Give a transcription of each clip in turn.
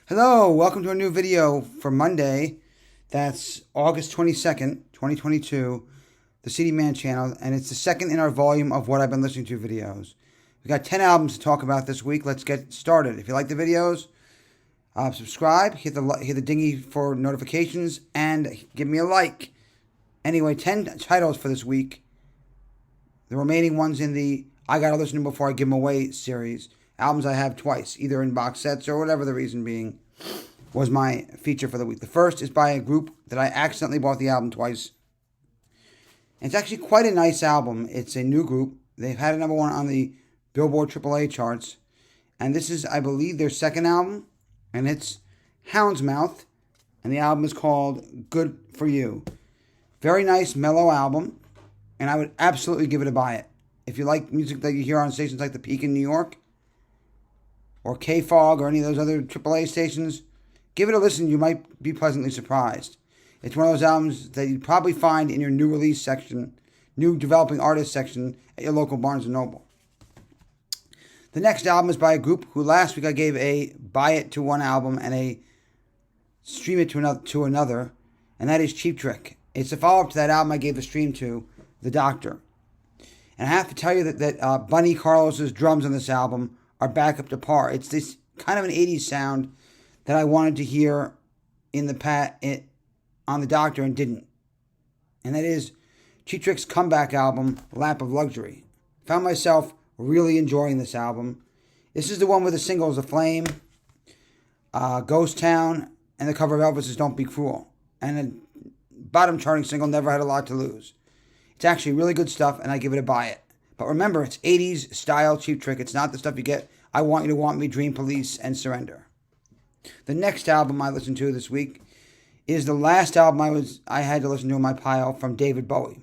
Hello, welcome to a new video for Monday. That's August 22nd, 2022, the CD Man channel, and it's the second in our volume of what I've been listening to videos. We've got 10 albums to talk about this week. Let's get started. If you like the videos, subscribe, hit the dingy for notifications, and give me a like. Anyway, 10 titles for this week. The remaining ones in the I Gotta Listen to Before I Give Them Away series. Albums I have twice, either in box sets or whatever the reason being, was my feature for the week. The first is by a group that I accidentally bought the album twice. And it's actually quite a nice album. It's a new group. They've had a number one on the Billboard AAA charts. And this is, I believe, their second album. And it's Hounds Mouth. And the album is called Good For You. Very nice, mellow album. And I would absolutely give it a buy it. If you like music that you hear on stations like The Peak in New York, or K-Fog, or any of those other AAA stations, give it a listen. You might be pleasantly surprised. It's one of those albums that you'd probably find in your new release section, new developing artist section at your local Barnes & Noble. The next album is by a group who last week I gave a buy it to one album and a stream it to another, and that is Cheatrix. It's a follow-up to that album I gave the stream to, The Doctor. And I have to tell you that Bunny Carlos's drums on this album are back up to par. It's this kind of an 80s sound that I wanted to hear on The Doctor and didn't. And that is Cheatrix's comeback album, Lap of Luxury. Found myself really enjoying this album. This is the one with the singles, The Flame, Ghost Town, and the cover of Elvis's Don't Be Cruel. And the bottom charting single, Never Had a Lot to Lose. It's actually really good stuff, and I give it a buy it. But remember, it's 80s style Cheatrix. It's not the stuff you get I Want You to Want Me, Dream Police, and Surrender. The next album I listened to this week is the last album I had to listen to in my pile from David Bowie.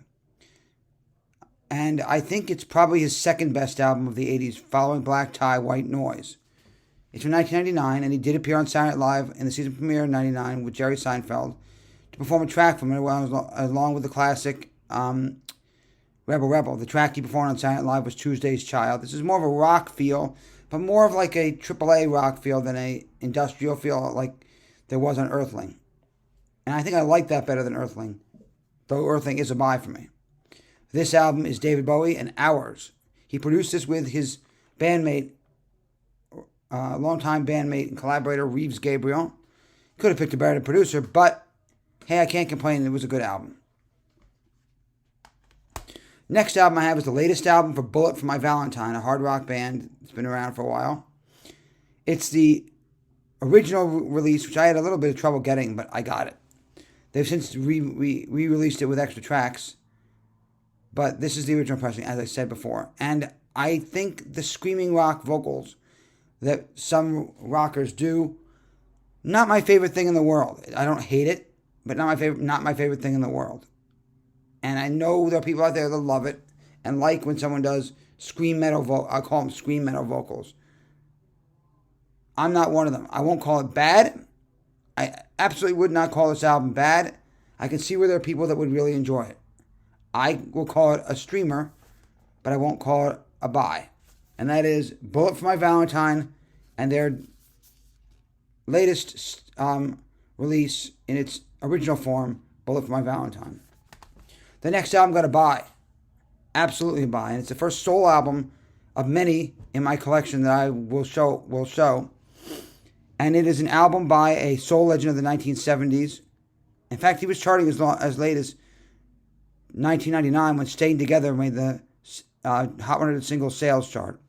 And I think it's probably his second best album of the 80s, following Black Tie, White Noise. It's from 1999, and he did appear on Saturday Night Live in the season premiere in 99 with Jerry Seinfeld to perform a track from it along with the classic Rebel Rebel. The track he performed on Saturday Night Live was Tuesday's Child. This is more of a rock feel, but more of like a AAA rock feel than a industrial feel like there was on Earthling. And I think I like that better than Earthling, though Earthling is a buy for me. This album is David Bowie and Hours. He produced this with his bandmate, longtime bandmate and collaborator, Reeves Gabriel. Could have picked a better producer, but hey, I can't complain. It was a good album. Next album I have is the latest album for For My Valentine, a hard rock band that's been around for a while. It's the original release, which I had a little bit of trouble getting, but I got it. They've since re-released it with extra tracks, but this is the original pressing, as I said before. And I think the screaming rock vocals that some rockers do, not my favorite thing in the world. I don't hate it, but not my favorite thing in the world. And I know there are people out there that love it and like when someone does scream metal I call them scream metal vocals. I'm not one of them. I won't call it bad. I absolutely would not call this album bad. I can see where there are people that would really enjoy it. I will call it a streamer, but I won't call it a buy. And that is For My Valentine and their latest release in its original form, For My Valentine. The next album got a buy. Absolutely a buy. And it's the first solo album of many in my collection that I will show. And it is an album by a soul legend of the 1970s. In fact, he was charting as late as 1999 when Staying Together made the Hot 100 Singles Sales chart.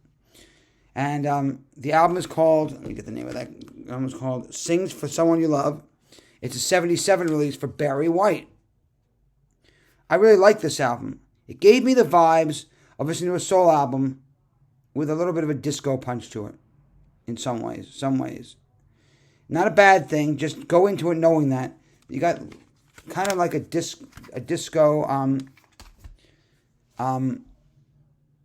And the album is called, let me get the name of that. The album is called Sings for Someone You Love. It's a 77 release for Barry White. I really like this album. It gave me the vibes of listening to a soul album with a little bit of a disco punch to it in some ways. Not a bad thing. Just go into it knowing that. You got kind of like a disco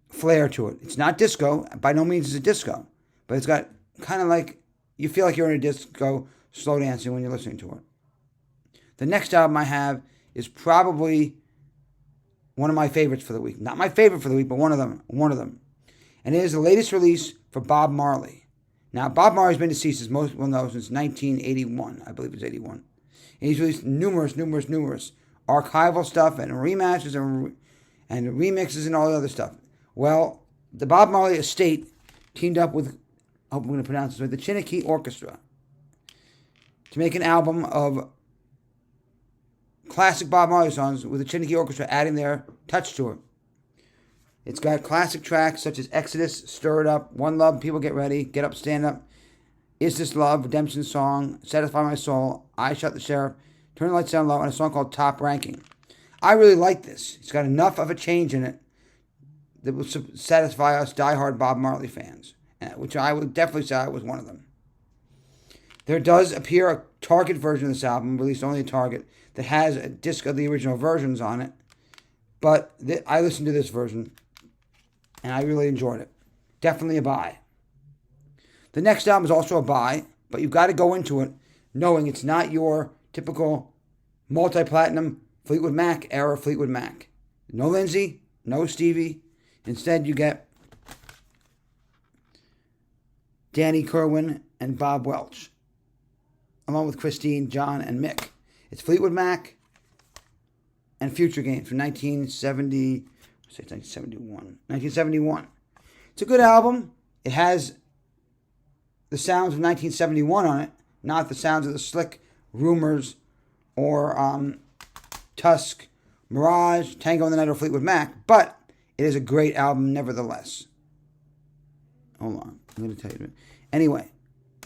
flair to it. It's not disco. By no means is it disco. But it's got kind of like, you feel like you're in a disco slow dancing when you're listening to it. The next album I have is probably one of my favorites for the week. Not my favorite for the week, but one of them. And it is the latest release for Bob Marley. Now, Bob Marley's been deceased, as most will know, since 1981. I believe it's 81. And he's released numerous archival stuff and rematches and remixes and all the other stuff. Well, the Bob Marley estate teamed up with, I hope I'm going to pronounce this right, the Cheatrix Orchestra to make an album of classic Bob Marley songs with the Cheatrix Orchestra adding their touch to it. It's got classic tracks such as Exodus, Stir It Up, One Love, People Get Ready, Get Up, Stand Up, Is This Love, Redemption Song, Satisfy My Soul, I Shot the Sheriff, Turn the Lights Down Low, and a song called Top Ranking. I really like this. It's got enough of a change in it that will satisfy us diehard Bob Marley fans, which I would definitely say I was one of them. There does appear a Target version of this album, released only at Target, that has a disc of the original versions on it, but I listened to this version, and I really enjoyed it. Definitely a buy. The next album is also a buy, but you've got to go into it knowing it's not your typical multi-platinum Fleetwood Mac era Fleetwood Mac. No Lindsay, no Stevie. Instead, you get Danny Kerwin and Bob Welch, along with Christine, John, and Mick. It's Fleetwood Mac and Future Games from 1971. It's a good album. It has the sounds of 1971 on it, not the sounds of the Slick, Rumors, or Tusk, Mirage, Tango in the Night, or Fleetwood Mac, but it is a great album nevertheless. Hold on, I'm going to tell you. Anyway,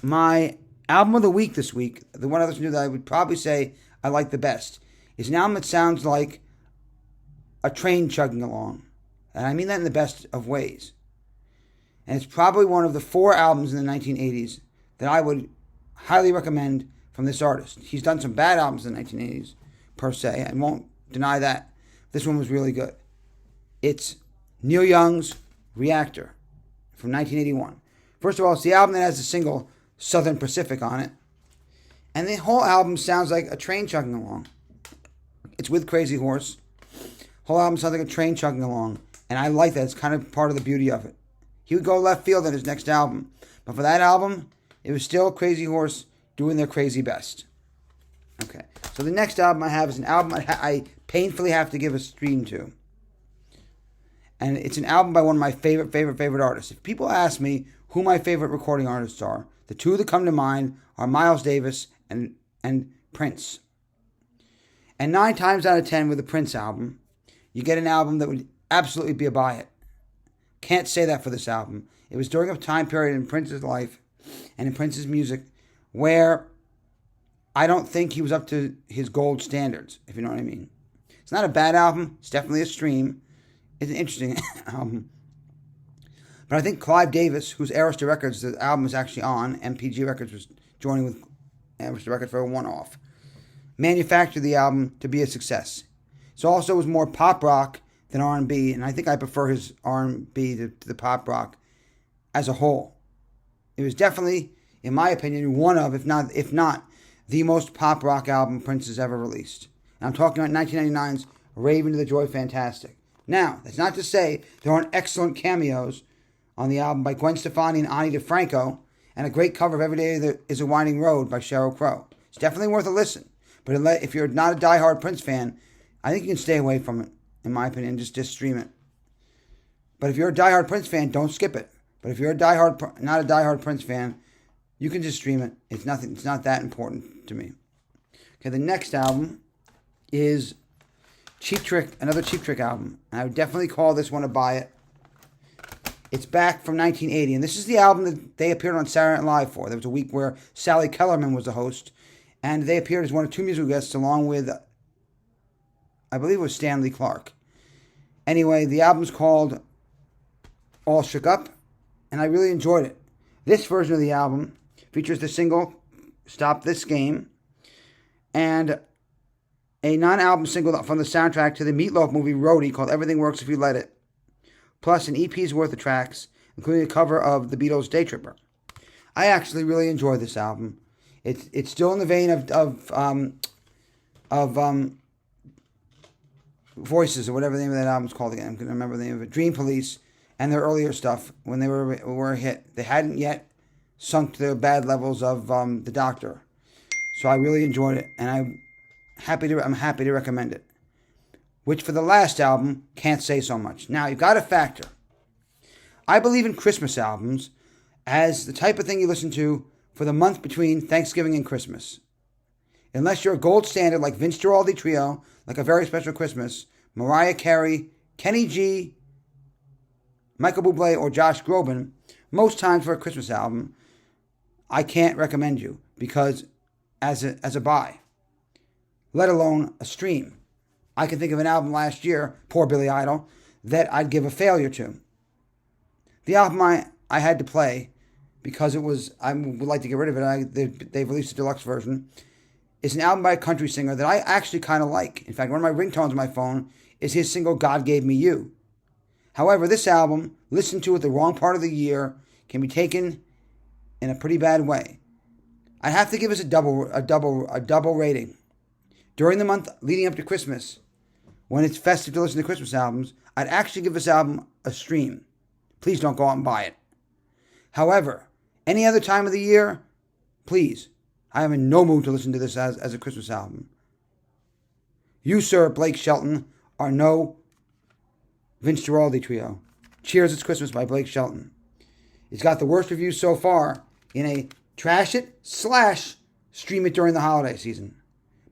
my album of the week this week, the one I listened to that I would probably say I like the best, is an album that sounds like a train chugging along. And I mean that in the best of ways. And it's probably one of the 4 albums in the 1980s that I would highly recommend from this artist. He's done some bad albums in the 1980s, per se. I won't deny that. This one was really good. It's Neil Young's Reactor from 1981. First of all, it's the album that has the single Southern Pacific on it. And the whole album sounds like a train chugging along. It's with Crazy Horse. Whole album sounds like a train chugging along. And I like that. It's kind of part of the beauty of it. He would go left field on his next album. But for that album, it was still Crazy Horse doing their crazy best. Okay. So the next album I have is an album I painfully have to give a stream to. And it's an album by one of my favorite artists. If people ask me who my favorite recording artists are, the 2 that come to mind are Miles Davis and Prince. And 9 times out of 10 with the Prince album, you get an album that would absolutely be a buy it. Can't say that for this album. It was during a time period in Prince's life and in Prince's music where I don't think he was up to his gold standards, if you know what I mean. It's not a bad album. It's definitely a stream. It's an interesting album. But I think Clive Davis, whose Arista Records the album is actually on, MPG Records was joining with Arista Records for a one-off, manufactured the album to be a success. So also was more pop rock than R&B, and I think I prefer his R&B to the pop rock as a whole. It was definitely, in my opinion, one of, if not, the most pop rock album Prince has ever released. And I'm talking about 1999's Rave Into the Joy Fantastic. Now, that's not to say there aren't excellent cameos on the album by Gwen Stefani and Ani DeFranco, and a great cover of Every Day Is a Winding Road by Sheryl Crow. It's definitely worth a listen. But if you're not a diehard Prince fan, I think you can stay away from it, in my opinion, just stream it. But if you're a diehard Prince fan, don't skip it. But if you're not a diehard Prince fan, you can just stream it. It's not that important to me. Okay, the next album is Cheatrix, another Cheatrix album. And I would definitely call this one a buy it. It's back from 1980, and this is the album that they appeared on Saturday Night Live for. There was a week where Sally Kellerman was the host, and they appeared as one of 2 musical guests along with, I believe it was Stanley Clark. Anyway, the album's called All Shook Up, and I really enjoyed it. This version of the album features the single Stop This Game and a non-album single from the soundtrack to the Meatloaf movie Roadie called Everything Works If You Let It, plus an EP's worth of tracks, including a cover of the Beatles' Day Tripper. I actually really enjoy this album. It's still in the vein of Voices, or whatever the name of that album's called again. I'm going to remember the name of it. Dream Police and their earlier stuff when they were a hit. They hadn't yet sunk to the bad levels of the Doctor. So I really enjoyed it, and I'm happy to recommend it. Which for the last album, can't say so much. Now, you've got to factor. I believe in Christmas albums as the type of thing you listen to for the month between Thanksgiving and Christmas. Unless you're a gold standard like Vince Guaraldi Trio, like A Very Special Christmas, Mariah Carey, Kenny G, Michael Bublé, or Josh Groban, most times for a Christmas album, I can't recommend you because as a buy, let alone a stream. I can think of an album last year, poor Billy Idol, that I'd give a failure to. The album I had to play because I would like to get rid of it. They've released a deluxe version. It's an album by a country singer that I actually kind of like. In fact, one of my ringtones on my phone is his single "God Gave Me You." However, this album, listened to at the wrong part of the year, can be taken in a pretty bad way. I'd have to give us a double rating. During the month leading up to Christmas, when it's festive to listen to Christmas albums, I'd actually give this album a stream. Please don't go out and buy it. However, any other time of the year, please, I am in no mood to listen to this as a Christmas album. You, sir, Blake Shelton, are no Vince Guaraldi Trio. Cheers, It's Christmas by Blake Shelton. It's got the worst reviews so far in a trash it / stream it during the holiday season.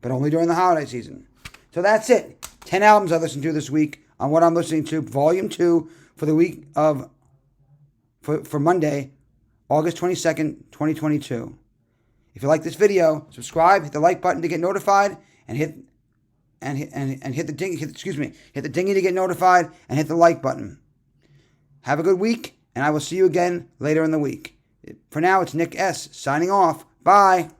But only during the holiday season. So that's it. 10 albums I listened to this week on what I'm listening to. Volume 2 for the week of, for Monday, August 22nd, 2022. If you like this video, subscribe, hit the like button to get notified, and hit the dingy to get notified, and hit the like button. Have a good week, and I will see you again later in the week. For now, it's Nick S. signing off. Bye.